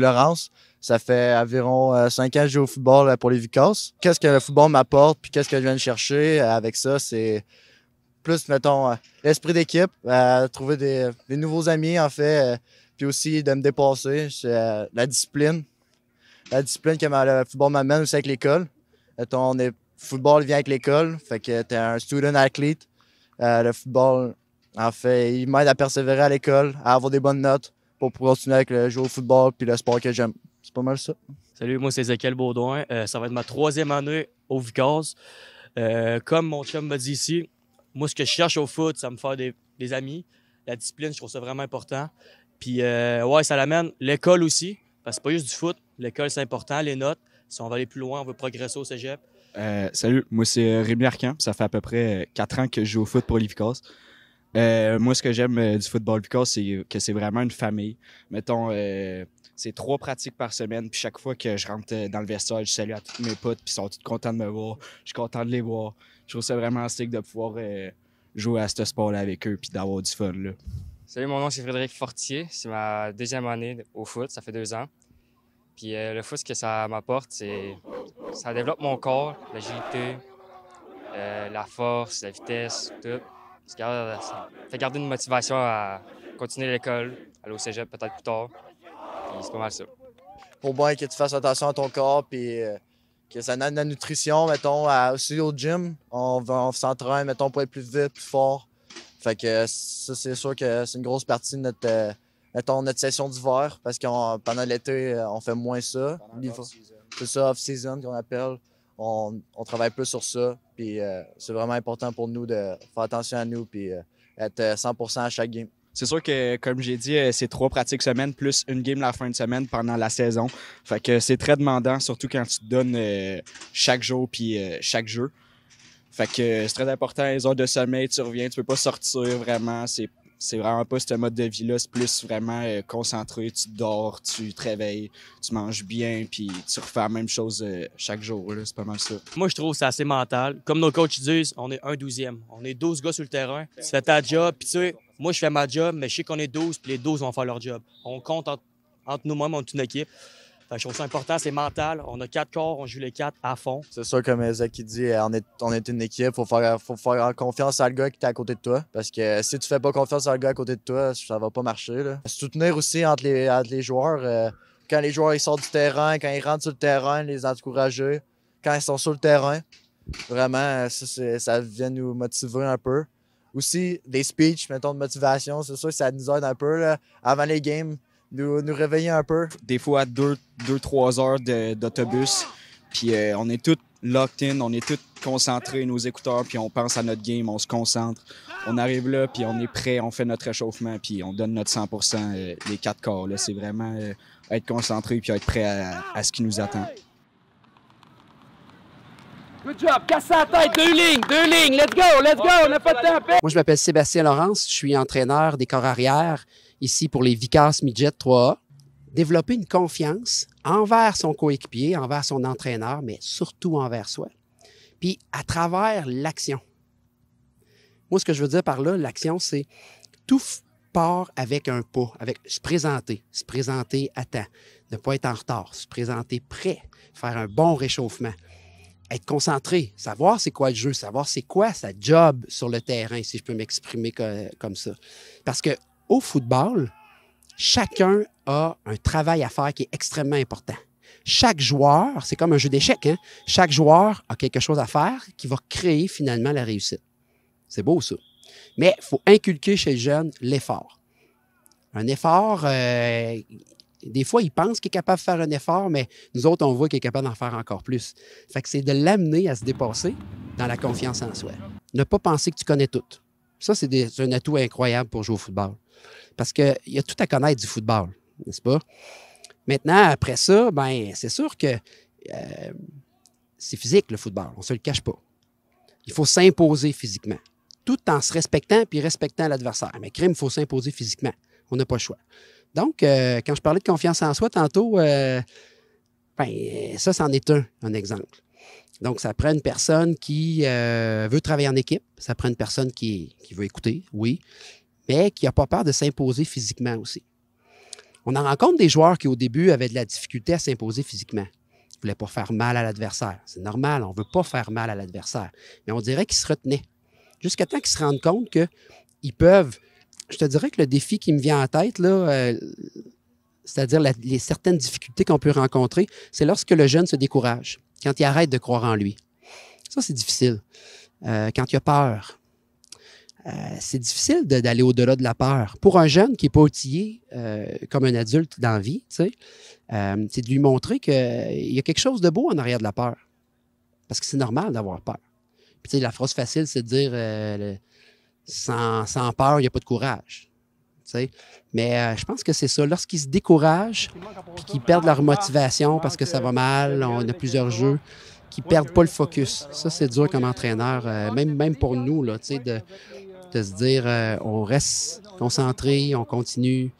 Louis-Laurence. Ça fait environ 5 ans que je joue au football pour les Vicas. Qu'est-ce que le football m'apporte, puis qu'est-ce que je viens de chercher avec ça, c'est plus, mettons, l'esprit d'équipe, trouver des nouveaux amis, en fait, puis aussi de me dépasser. La discipline. La discipline que le football m'amène aussi avec l'école. Mettons, le football vient avec l'école, fait que tu es un student athlete. Le football, en fait, il m'aide à persévérer à l'école, à avoir des bonnes notes pour continuer avec le jeu au football puis le sport que j'aime. C'est pas mal ça. Salut, moi c'est Ezekiel Baudouin. Ça va être ma 3e année au Vicas. Comme mon chum m'a dit ici, moi ce que je cherche au foot, c'est me faire des amis. La discipline, je trouve ça vraiment important. Puis ouais, ça l'amène. L'école aussi, parce que c'est pas juste du foot. L'école, c'est important, les notes. Si on va aller plus loin, on veut progresser au cégep. Salut, moi c'est Rémi Arcan. Ça fait à peu près 4 ans que je joue au foot pour les Vicas. Moi, ce que j'aime du football Vicas, c'est que c'est vraiment une famille. Mettons, c'est 3 pratiques par semaine, puis chaque fois que je rentre dans le vestiaire, je salue à tous mes potes, puis ils sont tous contents de me voir. Je suis content de les voir. Je trouve ça vraiment sick de pouvoir jouer à ce sport-là avec eux, puis d'avoir du fun, là. Salut, mon nom c'est Frédéric Fortier. C'est ma 2e année au foot, ça fait 2 ans. Puis le foot, ce que ça m'apporte, c'est ça développe mon corps, l'agilité, la force, la vitesse, tout. Ça fait garder une motivation à continuer l'école, aller au cégep peut-être plus tard. Puis c'est pas mal ça. Pour bien que tu fasses attention à ton corps, puis que ça donne de la nutrition, mettons, aussi au gym, on s'entraîne, mettons, pour être plus vite, plus fort. Fait que ça, c'est sûr que c'est une grosse partie de notre session d'hiver, parce que pendant l'été, on fait moins ça. C'est ça, off-season qu'on appelle. On travaille plus sur ça, puis c'est vraiment important pour nous de faire attention à nous, puis être 100% à chaque game. C'est sûr que, comme j'ai dit, c'est 3 pratiques semaine plus une game la fin de semaine pendant la saison. Fait que c'est très demandant, surtout quand tu te donnes chaque jour puis chaque jeu. Fait que c'est très important, les heures de sommeil, tu reviens, tu peux pas sortir vraiment. C'est vraiment pas ce mode de vie-là, c'est plus vraiment concentré, tu dors, tu te réveilles, tu manges bien, puis tu refais la même chose chaque jour, là, c'est pas mal ça. Moi, je trouve que c'est assez mental. Comme nos coachs disent, on est un 12e. On est 12 gars sur le terrain. Tu fais ta job, puis tu sais, moi, je fais ma job, mais je sais qu'on est 12, puis les 12 vont faire leur job. On compte entre nous-mêmes, on est une équipe. Fait que je trouve ça important, c'est mental. On a 4 corps, on joue les 4 à fond. C'est sûr, comme Zach qui dit, on est une équipe. Faut faire confiance à le gars qui est à côté de toi. Parce que si tu fais pas confiance à le gars à côté de toi, ça va pas marcher, là. Soutenir aussi entre les joueurs. Quand les joueurs ils sortent du terrain, quand ils rentrent sur le terrain, les encourager. Quand ils sont sur le terrain, vraiment, ça vient nous motiver un peu. Aussi, des speeches, mettons, de motivation, c'est sûr que ça nous aide un peu, là, avant les games. Nous réveiller un peu. Des fois, 2-3 heures d'autobus, puis on est tous locked in, on est tous concentrés, nos écouteurs, puis on pense à notre game, on se concentre. On arrive là, puis on est prêt, on fait notre réchauffement, puis on donne notre 100%, les 4 corps. Là. C'est vraiment être concentré puis être prêt à ce qui nous attend. Good job, casse la tête, 2 lignes, let's go, on n'a pas de temps. Moi, je m'appelle Sébastien Laurence, je suis entraîneur des corps arrière ici pour les Vicas Midget 3A. Développer une confiance envers son coéquipier, envers son entraîneur, mais surtout envers soi. Puis à travers l'action. Moi, ce que je veux dire par là, l'action, c'est tout part avec un pas, avec se présenter à temps, ne pas être en retard, se présenter prêt, faire un bon réchauffement. Être concentré, savoir c'est quoi le jeu, savoir c'est quoi sa job sur le terrain, si je peux m'exprimer comme ça. Parce qu'au football, chacun a un travail à faire qui est extrêmement important. Chaque joueur, c'est comme un jeu d'échecs, hein? Chaque joueur a quelque chose à faire qui va créer finalement la réussite. C'est beau ça. Mais il faut inculquer chez le jeune l'effort. Un effort, des fois, il pense qu'il est capable de faire un effort, mais nous autres, on voit qu'il est capable d'en faire encore plus. Fait que c'est de l'amener à se dépasser dans la confiance en soi. Ne pas penser que tu connais tout. Ça, c'est un atout incroyable pour jouer au football. Parce qu'il y a tout à connaître du football, n'est-ce pas? Maintenant, après ça, ben, c'est sûr que c'est physique, le football. On ne se le cache pas. Il faut s'imposer physiquement, tout en se respectant puis respectant l'adversaire. Mais crime, il faut s'imposer physiquement. On n'a pas le choix. Donc, quand je parlais de confiance en soi tantôt, ça, c'en est un exemple. Donc, ça prend une personne qui veut travailler en équipe. Ça prend une personne qui veut écouter, oui, mais qui n'a pas peur de s'imposer physiquement aussi. On en rencontre des joueurs qui, au début, avaient de la difficulté à s'imposer physiquement. Ils ne voulaient pas faire mal à l'adversaire. C'est normal, on ne veut pas faire mal à l'adversaire. Mais on dirait qu'ils se retenaient. Jusqu'à temps qu'ils se rendent compte qu'ils peuvent... Je te dirais que le défi qui me vient en tête, là, c'est-à-dire les certaines difficultés qu'on peut rencontrer, c'est lorsque le jeune se décourage, quand il arrête de croire en lui. Ça, c'est difficile. Quand il a peur. C'est difficile d'aller au-delà de la peur. Pour un jeune qui n'est pas outillé comme un adulte dans la vie, c'est de lui montrer qu'il y a quelque chose de beau en arrière de la peur. Parce que c'est normal d'avoir peur. Puis, la phrase facile, c'est de dire sans peur, il n'y a pas de courage. Mais je pense que c'est ça. Lorsqu'ils se découragent puis qu'ils perdent leur motivation parce que ça va mal, on a plusieurs jeux, qu'ils ne perdent pas le focus. Ça, c'est dur comme entraîneur, même pour nous, là, de se dire on reste concentré, on continue,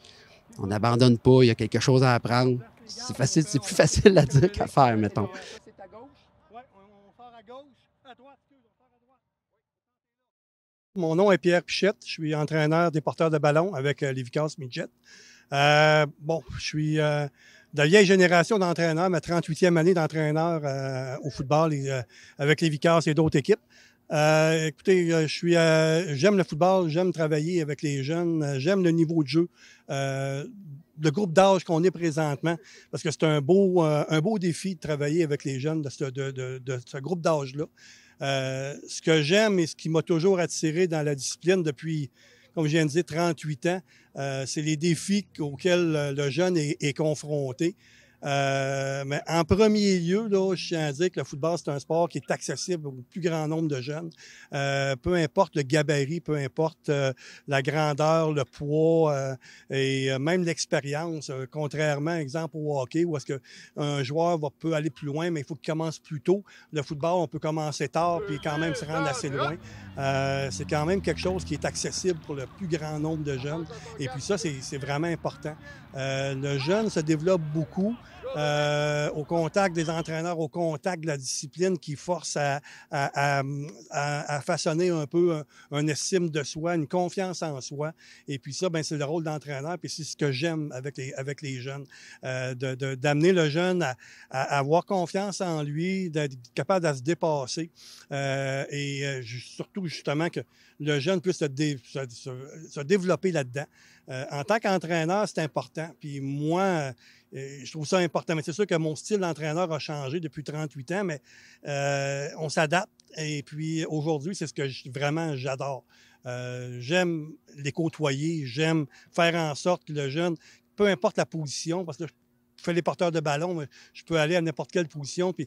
on n'abandonne pas, il y a quelque chose à apprendre. C'est plus facile à dire qu'à faire, mettons. C'est à gauche. Oui, on sort à gauche. À droite, excuse, on sort à droite. Mon nom est Pierre Pichette. Je suis entraîneur des porteurs de ballon avec les Vicars Midget. Je suis de vieille génération d'entraîneurs, ma 38e année d'entraîneur au football avec les Vicars et d'autres équipes. Écoutez, j'aime le football, j'aime travailler avec les jeunes, j'aime le niveau de jeu, le groupe d'âge qu'on est présentement, parce que c'est un beau défi de travailler avec les jeunes de ce groupe d'âge-là. Ce que j'aime et ce qui m'a toujours attiré dans la discipline depuis, comme je viens de dire, 38 ans, c'est les défis auxquels le jeune est confronté. Mais en premier lieu, là, je tiens à dire que le football, c'est un sport qui est accessible au plus grand nombre de jeunes. Peu importe le gabarit, peu importe la grandeur, le poids et même l'expérience. Contrairement, exemple, au hockey, où est-ce qu'un joueur peut aller plus loin, mais il faut qu'il commence plus tôt. Le football, on peut commencer tard puis quand même se rendre assez loin. C'est quand même quelque chose qui est accessible pour le plus grand nombre de jeunes. Et puis ça, c'est vraiment important. Le jeune se développe beaucoup. Au contact des entraîneurs, au contact de la discipline qui force à façonner un peu un estime de soi, une confiance en soi. Et puis ça, ben, c'est le rôle d'entraîneur, puis c'est ce que j'aime avec les jeunes, d'amener le jeune à avoir confiance en lui, d'être capable de se dépasser surtout justement que le jeune puisse se développer là-dedans. En tant qu'entraîneur, c'est important. Puis moi, je trouve ça important. Mais c'est sûr que mon style d'entraîneur a changé depuis 38 ans, mais on s'adapte. Et puis aujourd'hui, c'est ce que vraiment j'adore. J'aime les côtoyer, j'aime faire en sorte que le jeune, peu importe la position, parce que je fais les porteurs de ballon, mais je peux aller à n'importe quelle position. Puis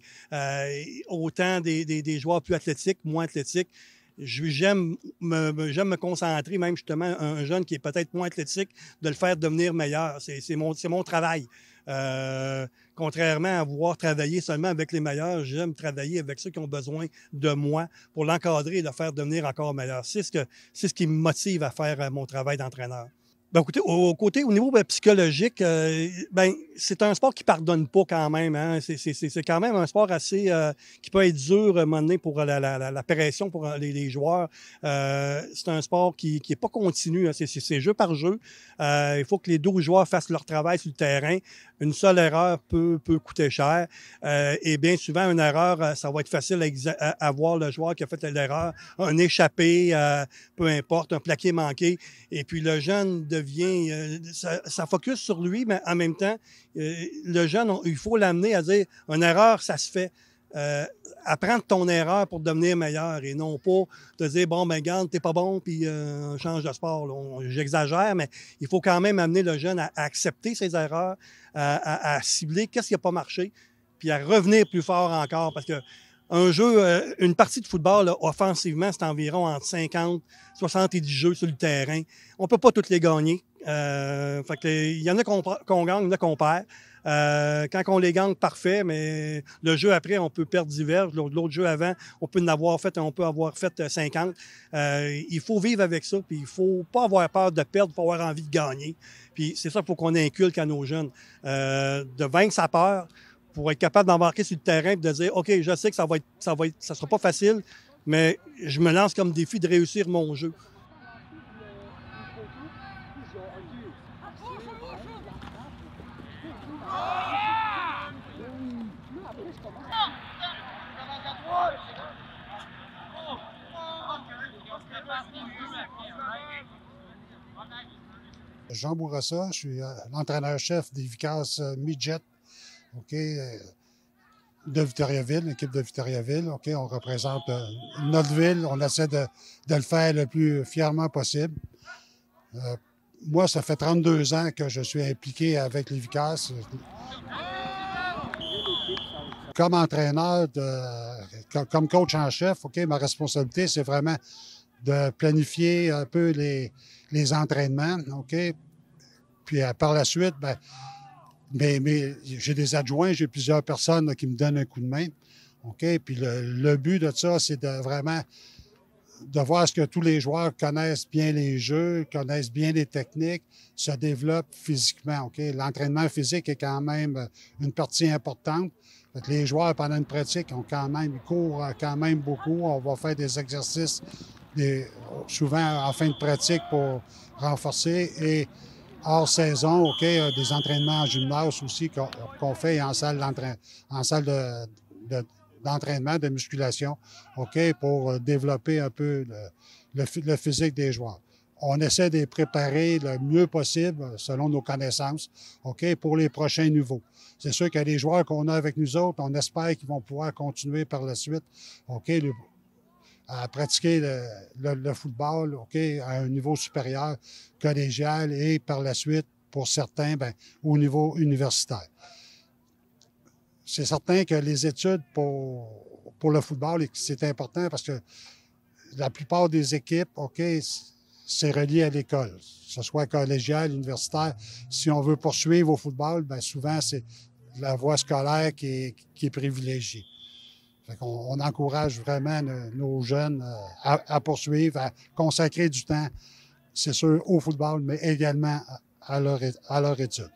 autant des joueurs plus athlétiques, moins athlétiques. J'aime me concentrer, même justement, un jeune qui est peut-être moins athlétique, de le faire devenir meilleur. C'est mon travail. Contrairement à vouloir travailler seulement avec les meilleurs, j'aime travailler avec ceux qui ont besoin de moi pour l'encadrer et le faire devenir encore meilleur. C'est ce qui me motive à faire mon travail d'entraîneur. Ben, écoutez, au niveau psychologique, c'est un sport qui pardonne pas quand même. Hein? C'est quand même un sport assez qui peut être dur à un moment donné pour la pression pour les joueurs. C'est un sport qui est pas continu. Hein? C'est jeu par jeu. Il faut que les 12 joueurs fassent leur travail sur le terrain. Une seule erreur peut coûter cher. Et bien souvent, une erreur, ça va être facile à voir le joueur qui a fait l'erreur. Un échappé, peu importe, un plaqué manqué. Et puis le jeune devient... ça focus sur lui, mais en même temps, le jeune, il faut l'amener à dire, une erreur, ça se fait. Apprendre ton erreur pour devenir meilleur et non pas te dire, bon, ben garde, t'es pas bon, puis on change de sport. J'exagère, mais il faut quand même amener le jeune à accepter ses erreurs, à cibler qu'est-ce qui n'a pas marché, puis à revenir plus fort encore. Parce que un jeu, une partie de football, là, offensivement, c'est environ entre 50, 70 jeux sur le terrain. On peut pas tous les gagner. Fait que, il y en a qu'on gagne, il y en a qu'on perd. Quand on les gagne, parfait, mais le jeu après, on peut perdre divers. L'autre jeu avant, on peut avoir fait 50. Il faut vivre avec ça, puis il faut pas avoir peur de perdre, il faut avoir envie de gagner. Puis c'est ça qu'il faut qu'on inculque à nos jeunes. De vaincre sa peur pour être capable d'embarquer sur le terrain et de dire, OK, je sais que ça sera pas facile, mais je me lance comme défi de réussir mon jeu. Jean Bourassa, je suis l'entraîneur-chef des Vicars Midget, OK, de Victoriaville, l'équipe de Victoriaville. OK, on représente notre ville, on essaie de le faire le plus fièrement possible. Moi, ça fait 32 ans que je suis impliqué avec les Vicars. Comme entraîneur, comme coach en chef, OK, ma responsabilité, c'est vraiment de planifier un peu les entraînements, OK? Puis par la suite, mais j'ai des adjoints, j'ai plusieurs personnes là, qui me donnent un coup de main, OK? Puis le but de ça, c'est de vraiment de voir ce que tous les joueurs connaissent bien les jeux, connaissent bien les techniques, se développent physiquement, OK? L'entraînement physique est quand même une partie importante. Fait que les joueurs, pendant une pratique, ils courent quand même beaucoup. On va faire des exercices souvent en fin de pratique pour renforcer. Et hors saison, OK, des entraînements en gymnase aussi qu'on fait en salle d'entraînement, de musculation, OK, pour développer un peu le physique des joueurs. On essaie de les préparer le mieux possible, selon nos connaissances, OK, pour les prochains niveaux. C'est sûr qu'il y a des joueurs qu'on a avec nous autres, on espère qu'ils vont pouvoir continuer par la suite, OK, à pratiquer le football, OK, à un niveau supérieur, collégial et par la suite, pour certains, au niveau universitaire. C'est certain que les études pour le football, c'est important parce que la plupart des équipes, OK, c'est relié à l'école, que ce soit collégial, universitaire. Si on veut poursuivre au football, souvent, c'est la voie scolaire qui est privilégiée. Fait qu'on encourage vraiment nos jeunes à poursuivre, à consacrer du temps, c'est sûr, au football, mais également à leur étude.